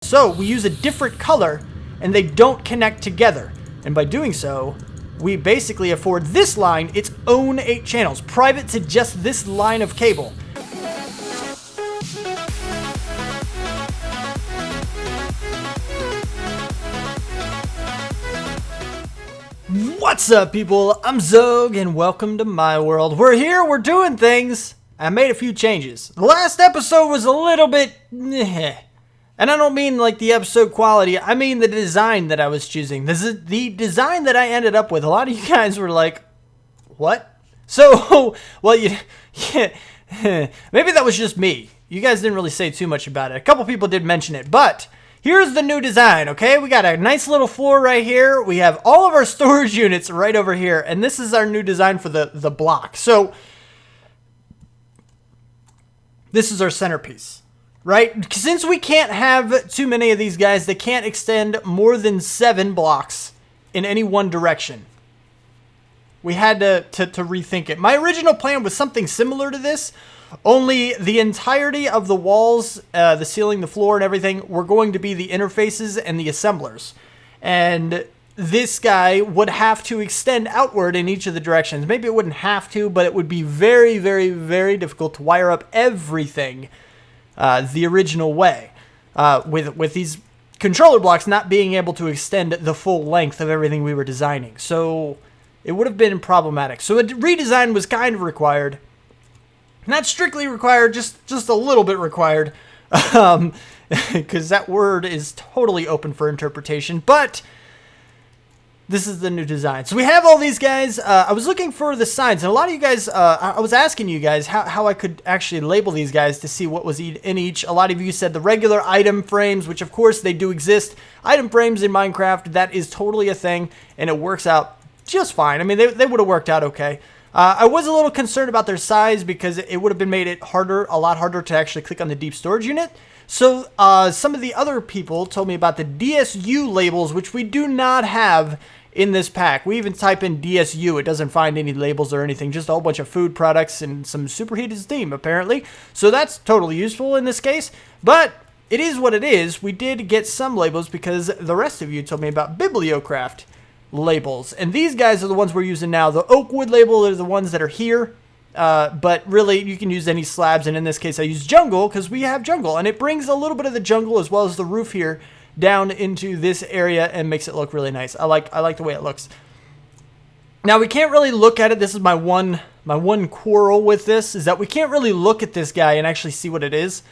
So we use a different color and they don't connect together. And by doing so, we basically afford this line its own 8 channels, private to just this line of cable. What's up, people? I'm Xogue and welcome to my world. We're here, we're doing things. I made a few changes. The last episode was a little bit and I don't mean like the episode quality, I mean the design that I was choosing. This is the design that I ended up with. A lot of you guys were like, what? So, well, maybe that was just me. You guys didn't really say too much about it. A couple people did mention it, but here's the new design, okay? We got a nice little floor right here. We have all of our storage units right over here, and this is our new design for the block. So, this is our centerpiece, right? Since we can't have too many of these guys, they can't extend more than 7 blocks in any one direction. We had to rethink it. My original plan was something similar to this, only the entirety of the walls, the ceiling, the floor, and everything were going to be the interfaces and the assemblers. And this guy would have to extend outward in each of the directions. Maybe it wouldn't have to, but it would be very, very, very difficult to wire up everything the original way. With these controller blocks not being able to extend the full length of everything we were designing. So it would have been problematic. So a redesign was kind of required. Not strictly required, just a little bit required, because that word is totally open for interpretation, but this is the new design. So we have all these guys. I was looking for the signs, and a lot of you guys, I was asking you guys how I could actually label these guys to see what was in each. A lot of you said the regular item frames, which of course they do exist. Item frames in Minecraft, that is totally a thing, and it works out just fine. I mean, they would have worked out okay. I was a little concerned about their size because it would have been made it a lot harder to actually click on the deep storage unit. So some of the other people told me about the DSU labels, which we do not have in this pack. We even type in DSU, it doesn't find any labels or anything, just a whole bunch of food products and some superheated steam apparently. So that's totally useful in this case, but it is what it is. We did get some labels because the rest of you told me about Bibliocraft labels, and these guys are the ones we're using now. The oak wood label are the ones that are here, but really you can use any slabs, and in this case I use jungle because we have jungle, and it brings a little bit of the jungle as well as the roof here down into this area and makes it look really nice. I like the way it looks. Now we can't really look at it. This is my one quarrel with this, is that we can't really look at this guy and actually see what it is.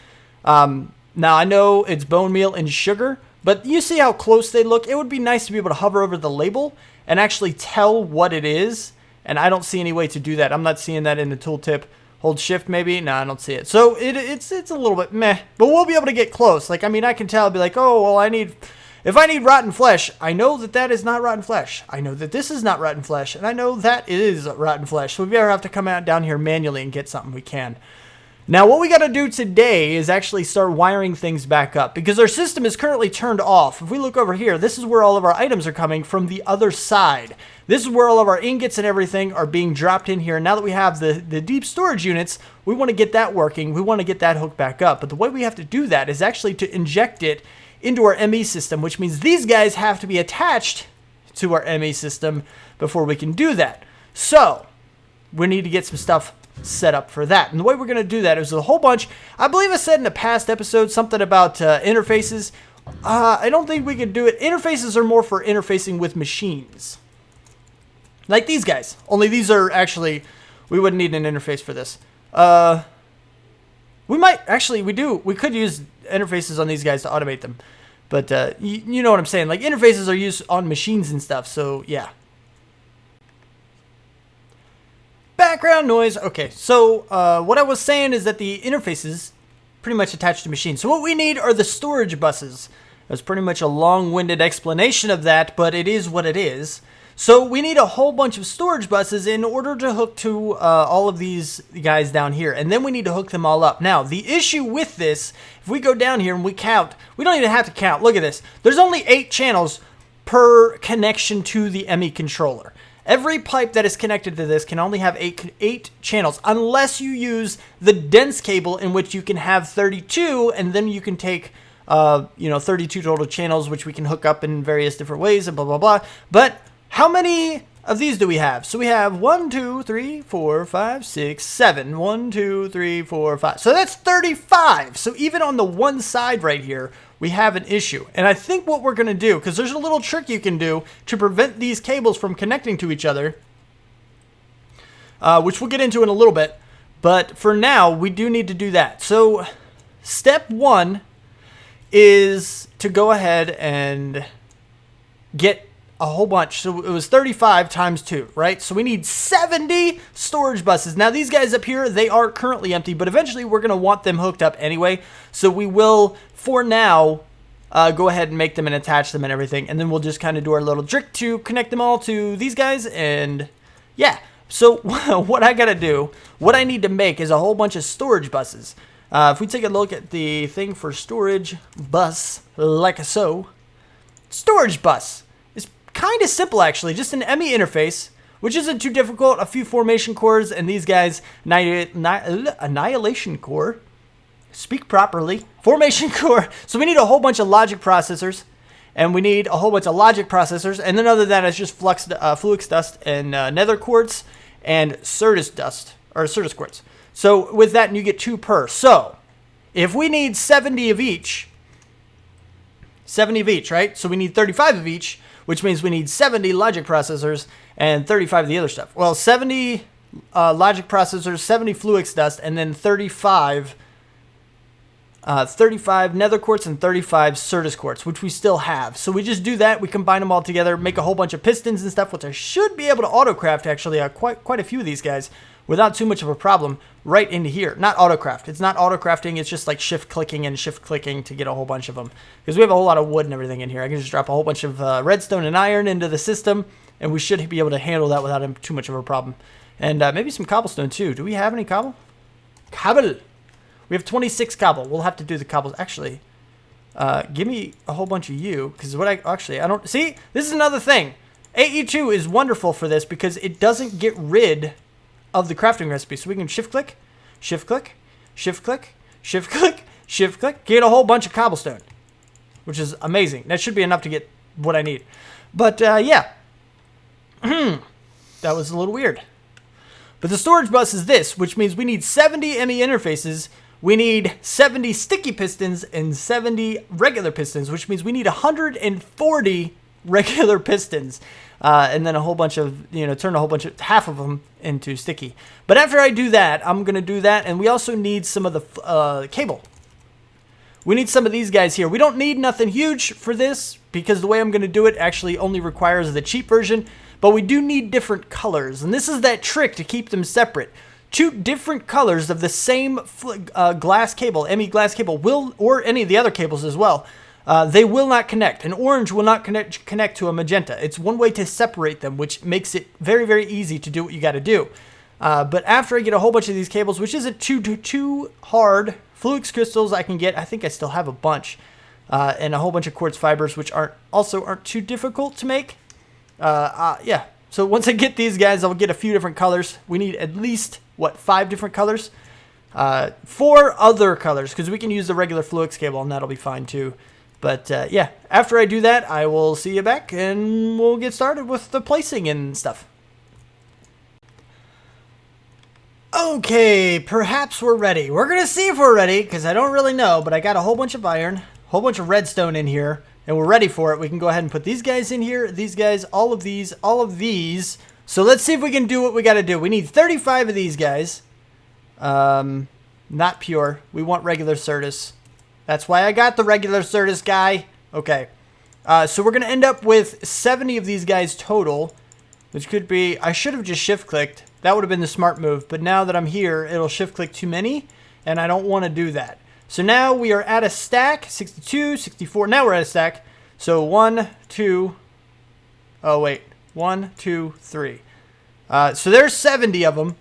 Now I know it's bone meal and sugar, but you see how close they look? It would be nice to be able to hover over the label and actually tell what it is, and I don't see any way to do that. I'm not seeing that in the tooltip. Hold shift maybe? No, I don't see it. So it's a little bit meh, but we'll be able to get close. Like, I mean, I can tell, I'll be like, oh, well, if I need rotten flesh, I know that that is not rotten flesh. I know that this is not rotten flesh, and I know that is rotten flesh. So if we ever have to come out down here manually and get something, we can. Now, what we got to do today is actually start wiring things back up because our system is currently turned off. If we look over here, this is where all of our items are coming from the other side. This is where all of our ingots and everything are being dropped in here. Now that we have the deep storage units, we want to get that working. We want to get that hooked back up. But the way we have to do that is actually to inject it into our ME system, which means these guys have to be attached to our ME system before we can do that. So we need to get some stuff set up for that, and the way we're going to do that is a whole bunch. I believe I said in a past episode something about interfaces. I don't think we could do it. Interfaces are more for interfacing with machines, like these guys, only these are actually, we wouldn't need an interface for this. We might actually, we could use interfaces on these guys to automate them, but you know what I'm saying, like interfaces are used on machines and stuff. So yeah. Background noise. Okay, so what I was saying is that the interfaces pretty much attached to machines. So what we need are the storage buses. That's pretty much a long-winded explanation of that, but it is what it is. So we need a whole bunch of storage buses in order to hook to all of these guys down here, and then we need to hook them all up. Now, the issue with this, if we go down here and we count, we don't even have to count. Look at this. There's only 8 channels per connection to the ME controller. Every pipe that is connected to this can only have eight channels, unless you use the dense cable, in which you can have 32, and then you can take you know, 32 total channels, which we can hook up in various different ways and blah, blah, blah. But how many of these do we have? So we have 1, 2, 3, 4, 5, 6, 7. 1, 2, 3, 4, 5. So that's 35. So even on the one side right here, we have an issue. And I think what we're going to do, because there's a little trick you can do to prevent these cables from connecting to each other, which we'll get into in a little bit. But for now, we do need to do that. So step 1 is to go ahead and get a whole bunch. So it was 35 times 2, right? So we need 70 storage buses. Now these guys up here, they are currently empty, but eventually we're going to want them hooked up anyway. So we will, for now, go ahead and make them and attach them and everything. And then we'll just kind of do our little trick to connect them all to these guys. And yeah, so what I got to do, what I need to make is a whole bunch of storage buses. If we take a look at the thing for storage bus, like so, storage bus. Kind of simple, actually. Just an ME interface, which isn't too difficult. A few formation cores, and these guys, annihilation core. Speak properly. Formation core. So we need a whole bunch of logic processors, and we need a whole bunch of logic processors, and then other than that, it's just flux dust and nether quartz and Certus dust, or Certus quartz. So with that, you get 2 per. So if we need 70 of each, right? So we need 35 of each, which means we need 70 logic processors and 35 of the other stuff. Well, 70 logic processors, 70 flux dust, and then 35 nether quartz and 35 Certus quartz, which we still have. So we just do that. We combine them all together, make a whole bunch of pistons and stuff, which I should be able to autocraft, actually, quite a few of these guys without too much of a problem right into here. Not autocraft. It's not autocrafting. It's just like shift clicking and shift clicking to get a whole bunch of them. Because we have a whole lot of wood and everything in here. I can just drop a whole bunch of redstone and iron into the system, and we should be able to handle that without too much of a problem. And maybe some cobblestone too. Do we have any cobble? Cobble! We have 26 cobble. We'll have to do the cobbles. Actually, give me a whole bunch of you, because I don't... See? This is another thing. AE2 is wonderful for this because it doesn't get rid of the crafting recipe. So we can shift click, shift click, shift click, shift click, shift click, get a whole bunch of cobblestone, which is amazing. That should be enough to get what I need. But yeah, that was a little weird. But the storage bus is this, which means we need 70 ME interfaces, we need 70 sticky pistons, and 70 regular pistons, which means we need 140 regular pistons. And then a whole bunch of, turn a whole bunch of, half of them into sticky. But after I do that, I'm going to do that. And we also need some of the cable. We need some of these guys here. We don't need nothing huge for this because the way I'm going to do it actually only requires the cheap version. But we do need different colors. And this is that trick to keep them separate. 2 different colors of the same glass cable, ME glass cable, or any of the other cables as well. They will not connect. An orange will not connect to a magenta. It's one way to separate them, which makes it very, very easy to do what you got to do. But after I get a whole bunch of these cables, which isn't too hard, flux crystals I can get. I think I still have a bunch. And a whole bunch of quartz fibers, which aren't too difficult to make. Yeah. So once I get these guys, I'll get a few different colors. We need at least, 5 different colors? 4 other colors, because we can use the regular flux cable, and that'll be fine too. But yeah, after I do that, I will see you back, and we'll get started with the placing and stuff. Okay, perhaps we're ready. We're going to see if we're ready, because I don't really know, but I got a whole bunch of iron, a whole bunch of redstone in here, and we're ready for it. We can go ahead and put these guys in here, these guys, all of these. So let's see if we can do what we got to do. We need 35 of these guys. Not pure. We want regular Certus. That's why I got the regular Certus guy. Okay. So we're going to end up with 70 of these guys total, which could be... I should have just shift-clicked. That would have been the smart move. But now that I'm here, it'll shift-click too many, and I don't want to do that. So now we are at a stack. 62, 64. Now we're at a stack. So 1, 2... Oh, wait. 1, 2, 3. So there's 70 of them.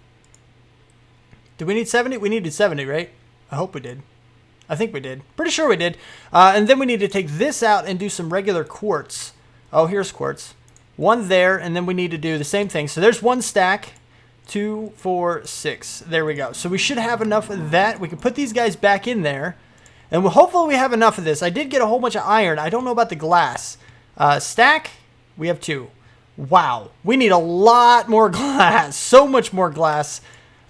Did we need 70? We needed 70, right? I hope we did. I think we did. Pretty sure we did. And then we need to take this out and do some regular quartz. Oh, here's quartz. 1 there, and then we need to do the same thing. So there's 1 stack. 2, 4, 6. There we go. So we should have enough of that. We can put these guys back in there. And hopefully we have enough of this. I did get a whole bunch of iron. I don't know about the glass. Stack, we have 2. Wow, we need a lot more glass. So much more glass.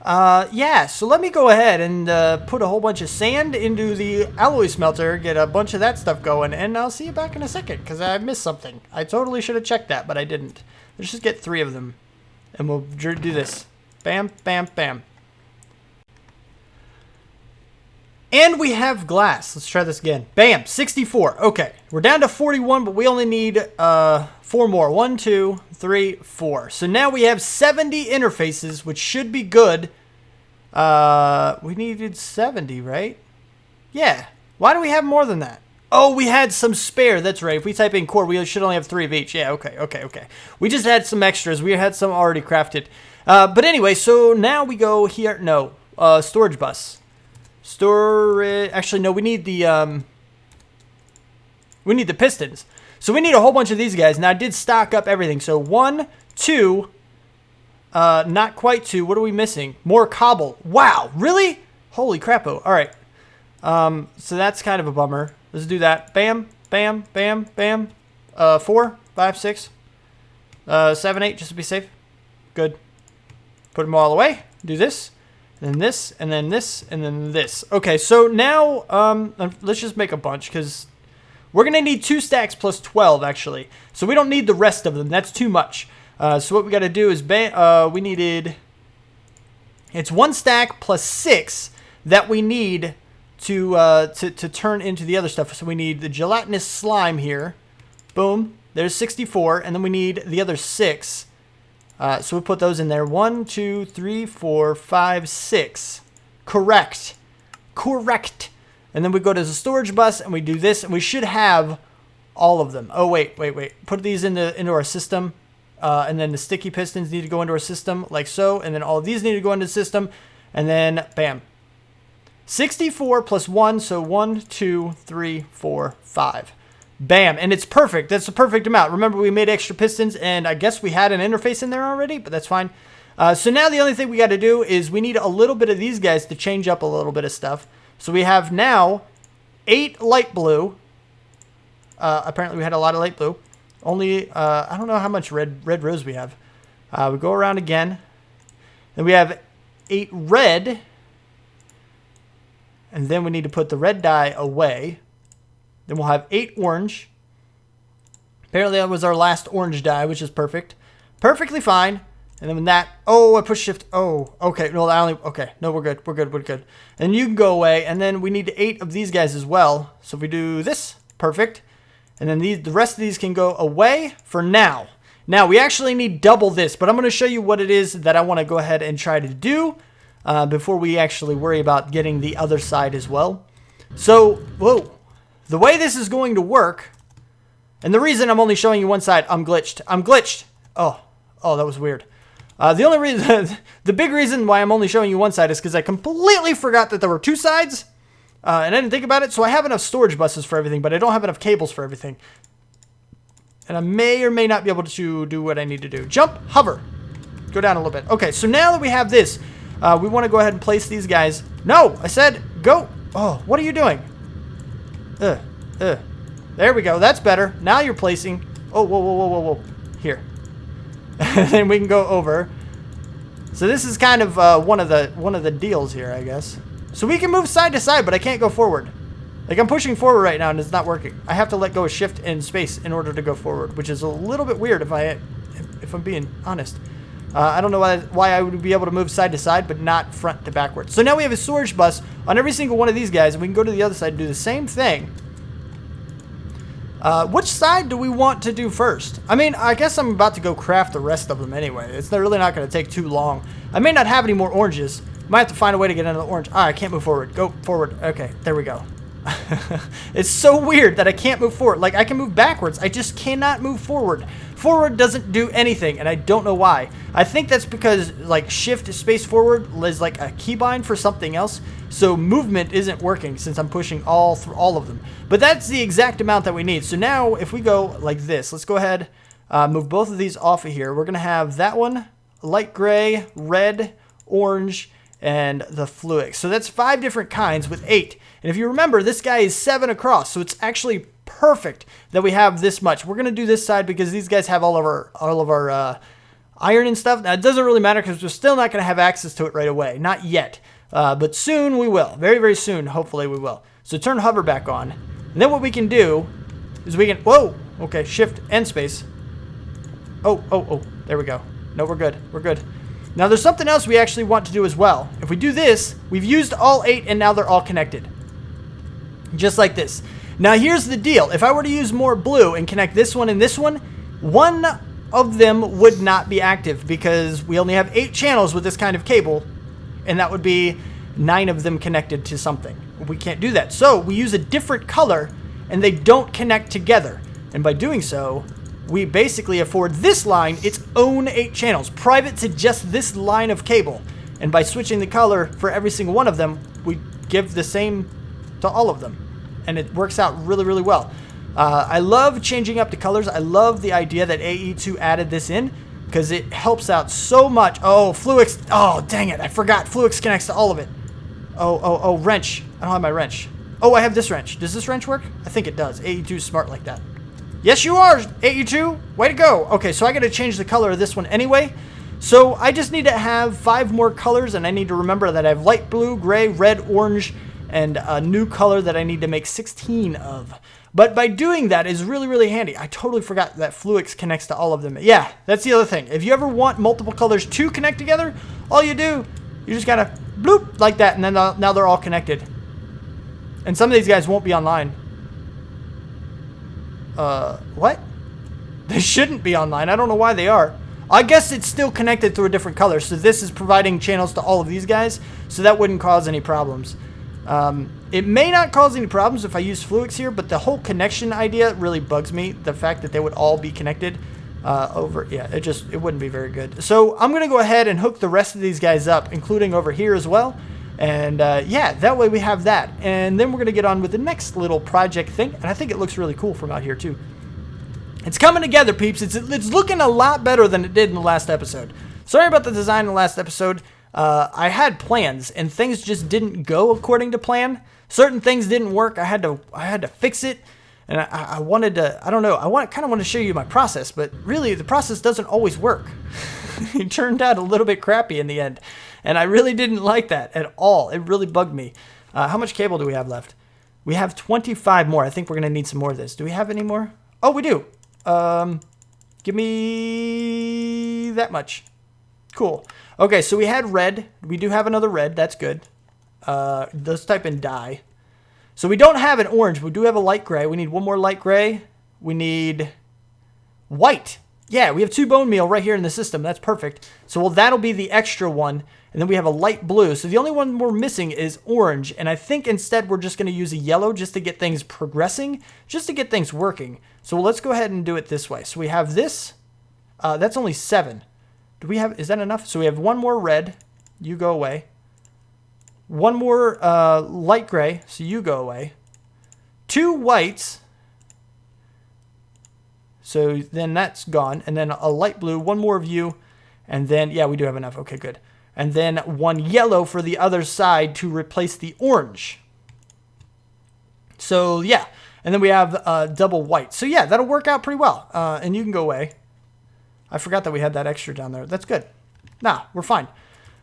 Yeah, so let me go ahead and put a whole bunch of sand into the alloy smelter, get a bunch of that stuff going, and I'll see you back in a second, because I missed something. I totally should have checked that, but I didn't. Let's just get 3 of them, and we'll do this. Bam, bam, bam. And we have glass. Let's try this again. Bam, 64. Okay, we're down to 41, but we only need 4 more. 1, 2, 3, 4. So now we have 70 interfaces, which should be good. We needed 70, right? Yeah. Why do we have more than that? Oh, we had some spare. That's right. If we type in core, we should only have 3 of each. Yeah, okay. We just had some extras. We had some already crafted. But anyway, so now we go here. No, storage bus. Storage. Actually, no, we need the pistons. So we need a whole bunch of these guys. Now I did stock up everything. So 1, 2, not quite 2. What are we missing? More cobble. Wow, really? Holy crapo. All right. So that's kind of a bummer. Let's do that. Bam, bam, bam, bam. 4, 5, 6, 7, 8, just to be safe. Good. Put them all away. Do this. And then this, and then this, and then this. Okay, so now let's just make a bunch, because we're going to need 2 stacks plus 12, actually. So we don't need the rest of them. That's too much. So what we got to do is, we needed, it's 1 stack plus 6 that we need to turn into the other stuff. So we need the gelatinous slime here. Boom. There's 64, and then we need the other 6. So we put those in there. 1, 2, 3, 4, 5, 6. Correct. And then we go to the storage bus and we do this, and we should have all of them. Oh, wait. Put these into our system. And then the sticky pistons need to go into our system like so. And then all of these need to go into the system. And then bam. 64 plus 1. So 1, 2, 3, 4, 5. Bam, and it's perfect. That's the perfect amount. Remember, we made extra pistons, and I guess we had an interface in there already, but that's fine. So now the only thing we got to do is we need a little bit of these guys to change up a little bit of stuff. So we have now 8 light blue. Apparently we had a lot of light blue. Only, I don't know how much red rose we have. We go around again. Then we have 8 red. And then we need to put the red dye away. Then we'll have 8 orange. Apparently that was our last orange dye, which is perfect. Perfectly fine. And then when that, oh, I push shift. Oh, okay. No, okay. No, we're good. And you can go away. And then we need 8 of these guys as well. So if we do this, perfect. And then the rest of these can go away for now. Now we actually need double this, but I'm going to show you what it is that I want to go ahead and try to do before we actually worry about getting the other side as well. So, whoa. The way this is going to work, and the reason I'm only showing you one side, I'm glitched. Oh, that was weird. The only reason, the big reason why I'm only showing you one side is because I completely forgot that there were 2 sides, and I didn't think about it. So I have enough storage buses for everything, but I don't have enough cables for everything. And I may or may not be able to do what I need to do. Jump, hover, go down a little bit. Okay, so now that we have this, we want to go ahead and place these guys. No, I said go. Oh, what are you doing? There we go. That's better. Now you're placing. Oh, whoa. Here. And then we can go over. So this is kind of one of the deals here, I guess. So we can move side to side, but I can't go forward. Like, I'm pushing forward right now, and it's not working. I have to let go of shift and space in order to go forward, which is a little bit weird if I'm being honest. I don't know why I would be able to move side to side, but not front to backwards. So now we have a storage bus on every single one of these guys, and we can go to the other side and do the same thing. Which side do we want to do first? I mean, I guess I'm about to go craft the rest of them anyway. It's really not going to take too long. I may not have any more oranges. Might have to find a way to get another orange. I can't move forward. Go forward. Okay, there we go. It's so weird that I can't move forward. Like, I can move backwards. I just cannot move forward. Forward doesn't do anything, and I don't know why. I think that's because, like, shift space forward is like a keybind for something else. So movement isn't working since I'm pushing through all of them. But that's the exact amount that we need. So now if we go like this, let's go ahead, move both of these off of here. We're going to have that one, light gray, red, orange, and the fluic. So that's 5 different kinds with 8. And if you remember, this guy is 7 across, so it's actually perfect that we have this much. We're going to do this side because these guys have all of our iron and stuff. Now, it doesn't really matter because we're still not going to have access to it right away. Not yet. But soon we will. Very, very soon, hopefully we will. So turn hover back on. And then what we can do is we can... Whoa! Okay, shift and space. Oh. There we go. No, we're good. We're good. Now, there's something else we actually want to do as well. If we do this, we've used all 8 and now they're all connected. Just like this. Now, here's the deal. If I were to use more blue and connect this one and this one, one of them would not be active because we only have 8 channels with this kind of cable, and that would be 9 of them connected to something. We can't do that. So we use a different color, and they don't connect together. And by doing so, we basically afford this line its own 8 channels, private to just this line of cable. And by switching the color for every single one of them, we give the same to all of them. And it works out really, really well. I love changing up the colors. I love the idea that AE2 added this in because it helps out so much. Oh, Fluix. Oh, dang it. I forgot. Fluix connects to all of it. Oh, wrench. I don't have my wrench. Oh, I have this wrench. Does this wrench work? I think it does. AE2 is smart like that. Yes, you are, AE2. Way to go. Okay, so I got to change the color of this one anyway. So I just need to have 5 more colors, and I need to remember that I have light blue, gray, red, orange, and a new color that I need to make 16 of. But by doing that is really, really handy. I totally forgot that Fluix connects to all of them. Yeah, that's the other thing. If you ever want multiple colors to connect together, all you do, you just gotta bloop like that, and then now they're all connected. And some of these guys won't be online. What? They shouldn't be online. I don't know why they are. I guess it's still connected through a different color. So this is providing channels to all of these guys. So that wouldn't cause any problems. It may not cause any problems if I use Fluix here, but the whole connection idea really bugs me. The fact that they would all be connected it wouldn't be very good. So I'm going to go ahead and hook the rest of these guys up, including over here as well. And yeah, that way we have that. And then we're going to get on with the next little project thing. And I think it looks really cool from out here too. It's coming together, peeps. It's looking a lot better than it did in the last episode. Sorry about the design in the last episode. I had plans and things just didn't go according to plan. Certain things didn't work. I had to fix it. And I wanted to, I don't know, I kind of want to show you my process, but really the process doesn't always work. It turned out a little bit crappy in the end. And I really didn't like that at all. It really bugged me. How much cable do we have left? We have 25 more. I think we're going to need some more of this. Do we have any more? Oh, we do. Give me that much. Cool. Okay, so we had red. We do have another red. That's good. Let's type in dye. So we don't have an orange. We do have a light gray. We need one more light gray. We need white. Yeah, we have 2 bone meal right here in the system. That's perfect. So that'll be the extra one. And then we have a light blue. So the only one we're missing is orange. And I think instead we're just going to use a yellow just to get things progressing, just to get things working. So let's go ahead and do it this way. So we have this. That's only 7. Do we have, is that enough? So we have 1 more red. You go away. 1 more light gray. So you go away. 2 whites. So then that's gone. And then a light blue. 1 more of you. And then, yeah, we do have enough. Okay, good. And then 1 yellow for the other side to replace the orange. So, yeah. And then we have double white. So, yeah, that'll work out pretty well. And you can go away. I forgot that we had that extra down there. That's good. Nah, we're fine.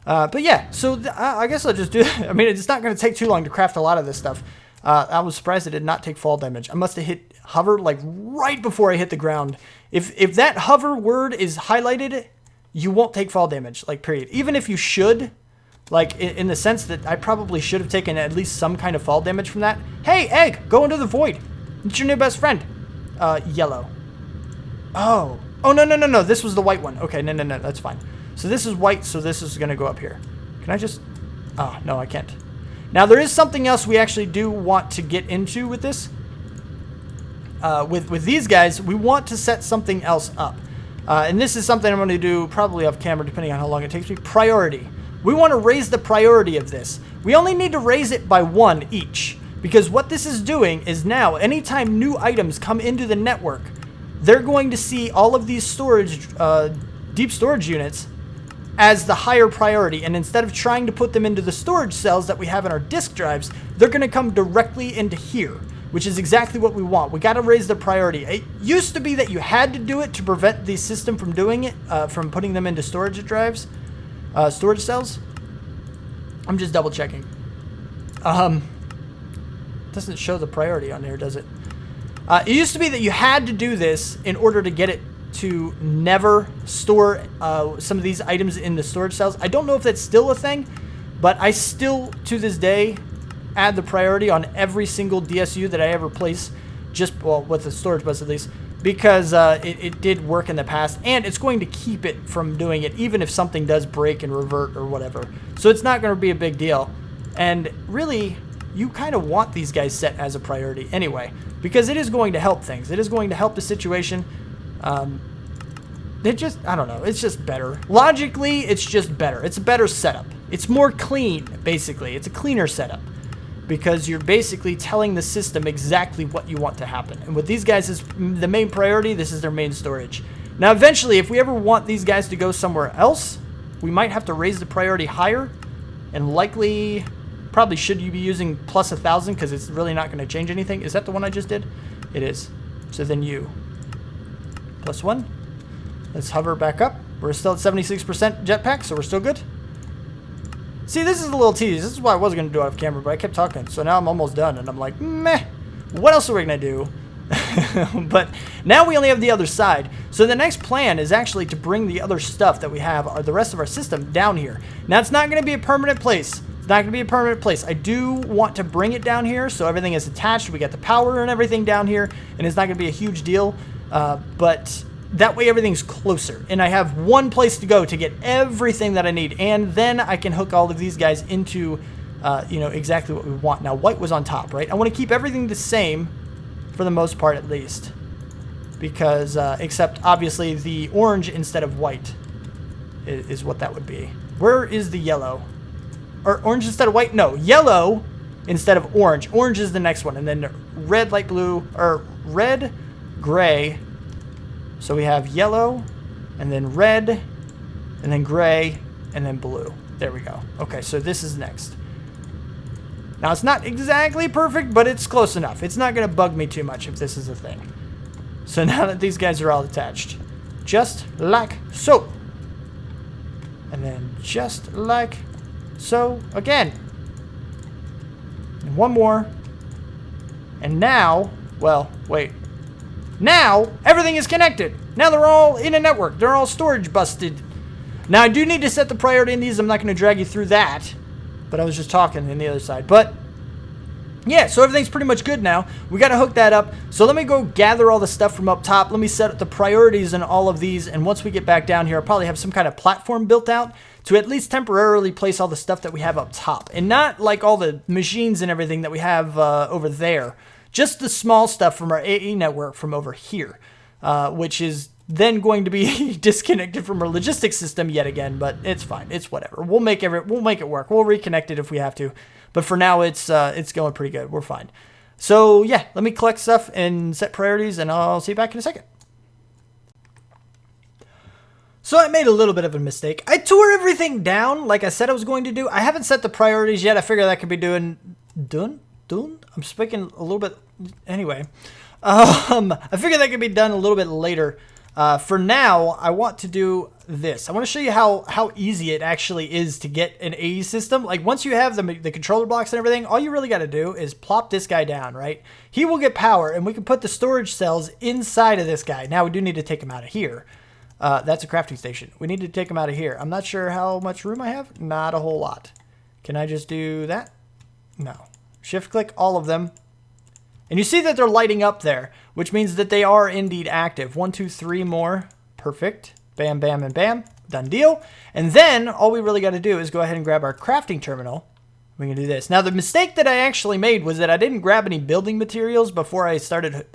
But, yeah, so I guess I'll just do that. I mean, it's not going to take too long to craft a lot of this stuff. I was surprised it did not take fall damage. I must have hit hover, like, right before I hit the ground. If that hover word is highlighted, you won't take fall damage, like, period. Even if you should, like, in the sense that I probably should have taken at least some kind of fall damage from that. Hey, egg, go into the void. It's your new best friend. Yellow. Oh, no. This was the white one. Okay, no, that's fine. So this is white, so this is going to go up here. Can I just... Oh, no, I can't. Now, there is something else we actually do want to get into with this. With these guys, we want to set something else up. And this is something I'm going to do probably off camera, depending on how long it takes me. Priority. We want to raise the priority of this. We only need to raise it by 1 each. Because what this is doing is now, anytime new items come into the network, they're going to see all of these storage, deep storage units as the higher priority. And instead of trying to put them into the storage cells that we have in our disk drives, they're going to come directly into here, which is exactly what we want. We got to raise the priority. It used to be that you had to do it to prevent the system from doing it, from putting them into storage drives, storage cells. I'm just double checking. Doesn't show the priority on there, does it? It used to be that you had to do this in order to get it to never store some of these items in the storage cells. I don't know if that's still a thing, but I still, to this day, add the priority on every single DSU that I ever place, just, well, with the storage bus at least, because it did work in the past, and it's going to keep it from doing it, even if something does break and revert or whatever. So it's not going to be a big deal. And really, you kind of want these guys set as a priority anyway, because it is going to help things. It is going to help the situation. It just, I don't know, it's just better. Logically, it's just better. It's a better setup. It's more clean, basically. It's a cleaner setup, because you're basically telling the system exactly what you want to happen. And with these guys as the main priority, this is their main storage. Now, eventually, if we ever want these guys to go somewhere else, we might have to raise the priority higher, and likely, probably should you be using plus 1,000, because it's really not going to change anything. Is that the one I just did? It is. So then you. Plus 1. Let's hover back up. We're still at 76% jetpack, so we're still good. See, this is a little tedious. This is why I wasn't going to do it off camera, but I kept talking. So now I'm almost done, and I'm like, meh. What else are we going to do? But now we only have the other side. So the next plan is actually to bring the other stuff that we have, or the rest of our system, down here. Now, it's not going to be a permanent place. It's not going to be a permanent place. I do want to bring it down here so everything is attached. We got the power and everything down here, and it's not going to be a huge deal. But that way everything's closer, and I have one place to go to get everything that I need, and then I can hook all of these guys into, you know, exactly what we want. Now, white was on top, right? I want to keep everything the same for the most part, at least, because except obviously the orange instead of white is what that would be. Where is the yellow? Or orange instead of white? No, yellow instead of orange. Orange is the next one, and then red, light blue, or red, gray. So we have yellow, and then red, and then gray, and then blue. There we go. Okay, so this is next. Now, it's not exactly perfect, but it's close enough. It's not going to bug me too much if this is a thing. So now that these guys are all attached, just like so. And then just like so again. And one more. And now, well, wait. Now, everything is connected. Now they're all in a network. They're all storage busted. Now, I do need to set the priority in these. I'm not going to drag you through that. But I was just talking on the other side. But, yeah, so everything's pretty much good now. We got to hook that up. So let me go gather all the stuff from up top. Let me set up the priorities in all of these. And once we get back down here, I'll probably have some kind of platform built out to at least temporarily place all the stuff that we have up top. And not like all the machines and everything that we have over there. Just the small stuff from our AE network from over here, which is then going to be disconnected from our logistics system yet again. But it's fine. It's whatever. We'll make it work. We'll reconnect it if we have to. But for now, it's going pretty good. We're fine. So yeah, let me collect stuff and set priorities, and I'll see you back in a second. So I made a little bit of a mistake. I tore everything down like I said I was going to do. I haven't set the priorities yet. I figure that could be done. I'm speaking a little bit. Anyway, I figure that could be done a little bit later. For now, I want to do this. I want to show you how easy it actually is to get an AE system. Like, once you have the controller blocks and everything, all you really got to do is plop this guy down, right? He will get power, and we can put the storage cells inside of this guy. Now, we do need to take him out of here. That's a crafting station. We need to take him out of here. I'm not sure how much room I have. Not a whole lot. Can I just do that? No. Shift click all of them. And you see that they're lighting up there, which means that they are indeed active. 1, 2, 3 more. Perfect. Bam, bam, and bam. Done deal. And then all we really got to do is go ahead and grab our crafting terminal. We can do this. Now, the mistake that I actually made was that I didn't grab any building materials before I started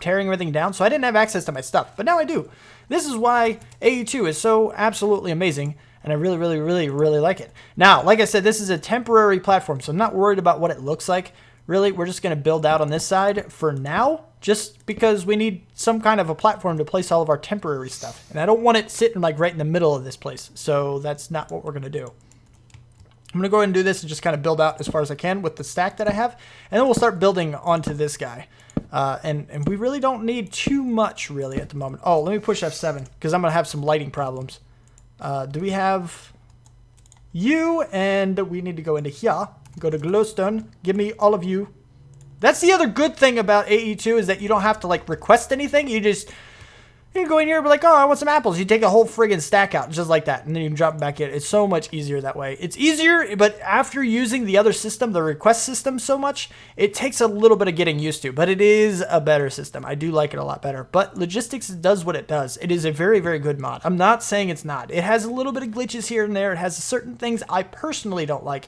tearing everything down, so I didn't have access to my stuff. But now I do. This is why AE2 is so absolutely amazing, and I really, really, really, really like it. Now, like I said, this is a temporary platform, so I'm not worried about what it looks like. Really, we're just going to build out on this side for now, just because we need some kind of a platform to place all of our temporary stuff. And I don't want it sitting like right in the middle of this place. So that's not what we're going to do. I'm going to go ahead and do this and just kind of build out as far as I can with the stack that I have. And then we'll start building onto this guy. And we really don't need too much really at the moment. Oh, let me push F7 because I'm going to have some lighting problems. Do we have you? And we need to go into here. Go to glowstone. Give me all of you. That's the other good thing about AE2 is that you don't have to like request anything. You can go in here and be like, oh, I want some apples. You take a whole friggin' stack out just like that. And then you can drop them back in. It's so much easier that way. It's easier, but after using the other system, the request system so much, it takes a little bit of getting used to. But it is a better system. I do like it a lot better. But logistics does what it does. It is a very, very good mod. I'm not saying it's not. It has a little bit of glitches here and there. It has certain things I personally don't like.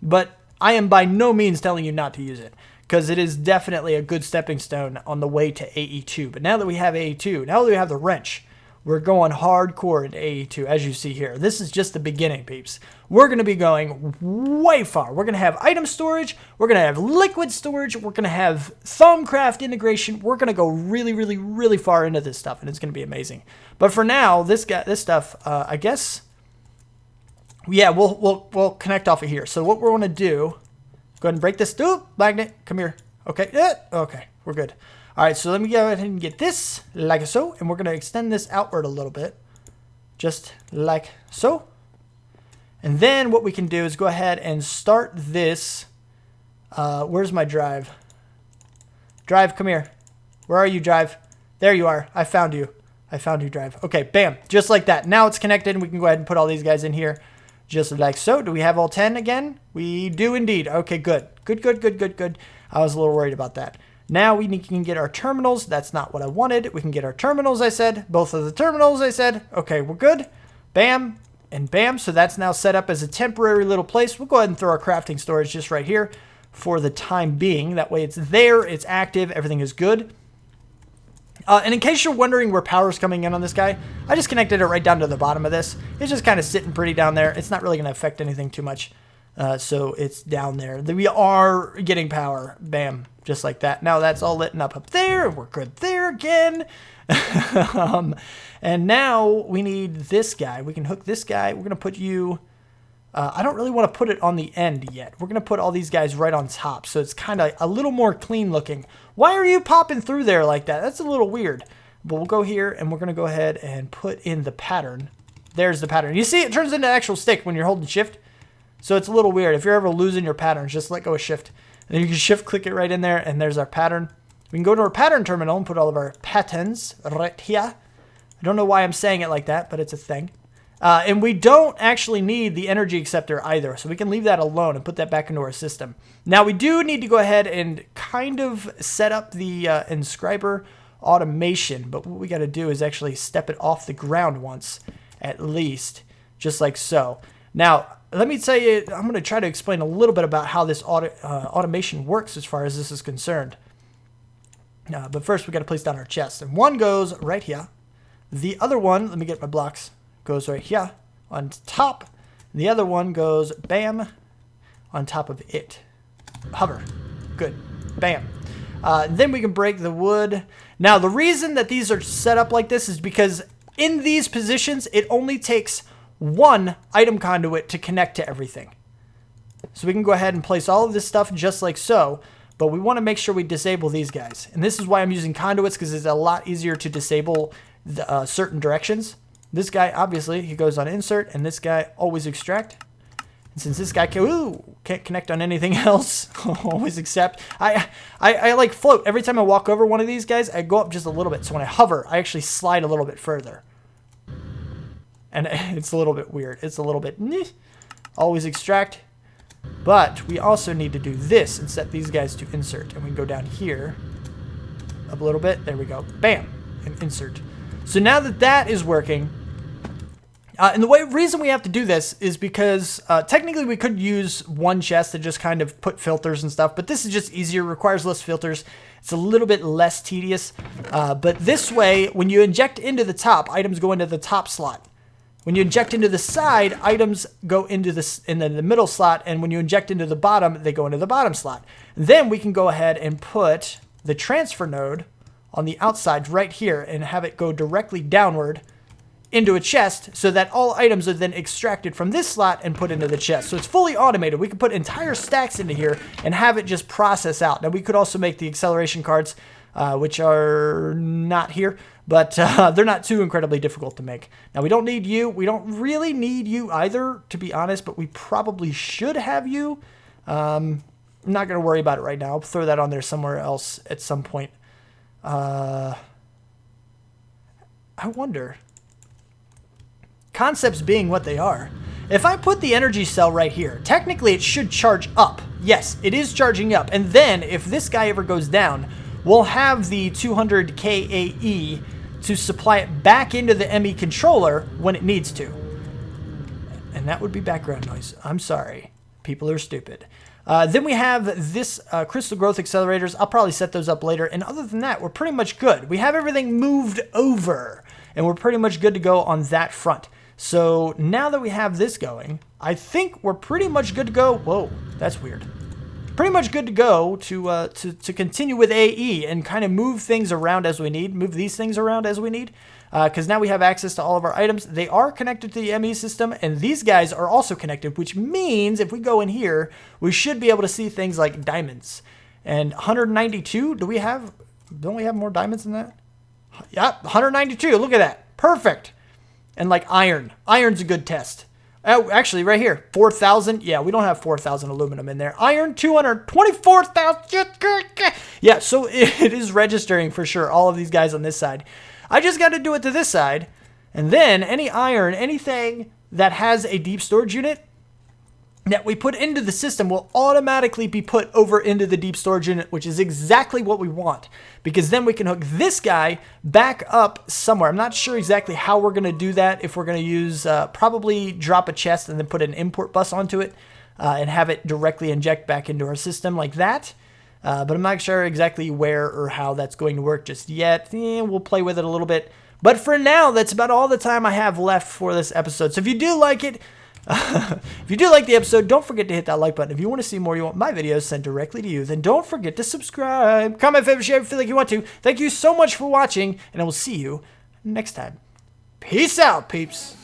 But I am by no means telling you not to use it. Because it is definitely a good stepping stone on the way to AE2. But now that we have AE2, now that we have the wrench, we're going hardcore into AE2, as you see here. This is just the beginning, peeps. We're going to be going way far. We're going to have item storage. We're going to have liquid storage. We're going to have Thaumcraft integration. We're going to go really, really, really far into this stuff, and it's going to be amazing. But for now, this stuff, I guess, yeah, we'll connect off of here. So what we're going to do... Go ahead and break this. Ooh, magnet, come here. Okay, okay, we're good. All right, so let me go ahead and get this like so, and we're going to extend this outward a little bit, just like so. And then what we can do is go ahead and start this. Where's my drive? Drive, come here. Where are you, drive? There you are. I found you. I found you, drive. Okay, bam, just like that. Now it's connected, and we can go ahead and put all these guys in here. Just like so. Do we have all 10 again? We do indeed. Okay, good. Good. I was a little worried about that. Now we can get our terminals. That's not what I wanted. We can get our terminals, I said. Both of the terminals, I said. Okay, we're good. Bam and bam. So that's now set up as a temporary little place. We'll go ahead and throw our crafting storage just right here for the time being. That way it's there, it's active, everything is good. And in case you're wondering where power is coming in on this guy, I just connected it right down to the bottom of this. It's just kind of sitting pretty down there. It's not really going to affect anything too much. So it's down there. We are getting power. Bam. Just like that. Now that's all lit up there. We're good there again. And now we need this guy. We can hook this guy. We're going to put you... I don't really want to put it on the end yet. We're going to put all these guys right on top. So it's kind of a little more clean looking. Why are you popping through there like that? That's a little weird. But we'll go here and we're going to go ahead and put in the pattern. There's the pattern. You see, it turns into an actual stick when you're holding shift. So it's a little weird. If you're ever losing your patterns, just let go of shift. And then you can shift click it right in there. And there's our pattern. We can go to our pattern terminal and put all of our patterns right here. I don't know why I'm saying it like that, but it's a thing. And we don't actually need the energy acceptor either, so we can leave that alone and put that back into our system. Now, we do need to go ahead and kind of set up the inscriber automation, but what we got to do is actually step it off the ground once, at least, just like so. Now, let me tell you, I'm going to try to explain a little bit about how this automation works as far as this is concerned. But first, we got to place down our chest, and one goes right here. The other one, let me get my blocks. Goes right here on top. The other one goes bam on top of it. Hover. Good. Bam. Then we can break the wood. Now, the reason that these are set up like this is because in these positions, it only takes one item conduit to connect to everything. So we can go ahead and place all of this stuff just like so, but we want to make sure we disable these guys. And this is why I'm using conduits, because it's a lot easier to disable the, certain directions. This guy, obviously, he goes on insert, and this guy always extract. And since this guy can't connect on anything else, always accept. I like float. Every time I walk over one of these guys, I go up just a little bit. So when I hover, I actually slide a little bit further. And it's a little bit weird. It's a little bit, always extract. But we also need to do this and set these guys to insert. And we can go down here up a little bit. There we go. Bam. And insert. So now that that is working... and the reason we have to do this is because technically we could use one chest to just kind of put filters and stuff, but this is just easier, requires less filters. It's a little bit less tedious, but this way, when you inject into the top, items go into the top slot. When you inject into the side, items go into the middle slot, and when you inject into the bottom, they go into the bottom slot. Then we can go ahead and put the transfer node on the outside right here and have it go directly downward into a chest so that all items are then extracted from this slot and put into the chest. So it's fully automated. We can put entire stacks into here and have it just process out. Now we could also make the acceleration cards, which are not here, but they're not too incredibly difficult to make. Now we don't need you. We don't really need you either, to be honest, but we probably should have you. I'm not going to worry about it right now. I'll throw that on there somewhere else at some point. I wonder... Concepts being what they are. If I put the energy cell right here, technically it should charge up. Yes, it is charging up. And then if this guy ever goes down, we'll have the 200 KAE to supply it back into the ME controller when it needs to. And that would be background noise. I'm sorry. People are stupid. Then we have this crystal growth accelerators. I'll probably set those up later. And other than that, we're pretty much good. We have everything moved over. And we're pretty much good to go on that front. So now that we have this going, I think we're pretty much good to go. Whoa, that's weird. Pretty much good to go to continue with AE and kind of move things around as we need, move these things around as we need, because now we have access to all of our items. They are connected to the ME system, and these guys are also connected, which means if we go in here, we should be able to see things like diamonds. And 192, don't we have more diamonds than that? Yeah, 192, look at that, perfect. And like iron. Iron's a good test. Oh, actually, right here, 4,000. Yeah, we don't have 4,000 aluminum in there. Iron, 224,000. Yeah, so it is registering for sure, all of these guys on this side. I just got to do it to this side. And then any iron, anything that has a deep storage unit that we put into the system will automatically be put over into the deep storage unit, which is exactly what we want. Because then we can hook this guy back up somewhere. I'm not sure exactly how we're going to do that. If we're going to use, probably drop a chest and then put an import bus onto it and have it directly inject back into our system like that. But I'm not sure exactly where or how that's going to work just yet. We'll play with it a little bit. But for now, that's about all the time I have left for this episode. So if you do like it, if you do like the episode, don't forget to hit that like button. If you want to see more, you want my videos sent directly to you, then don't forget to subscribe. Comment, favorite, share if you feel like you want to. Thank you so much for watching, and I will see you next time. Peace out, peeps.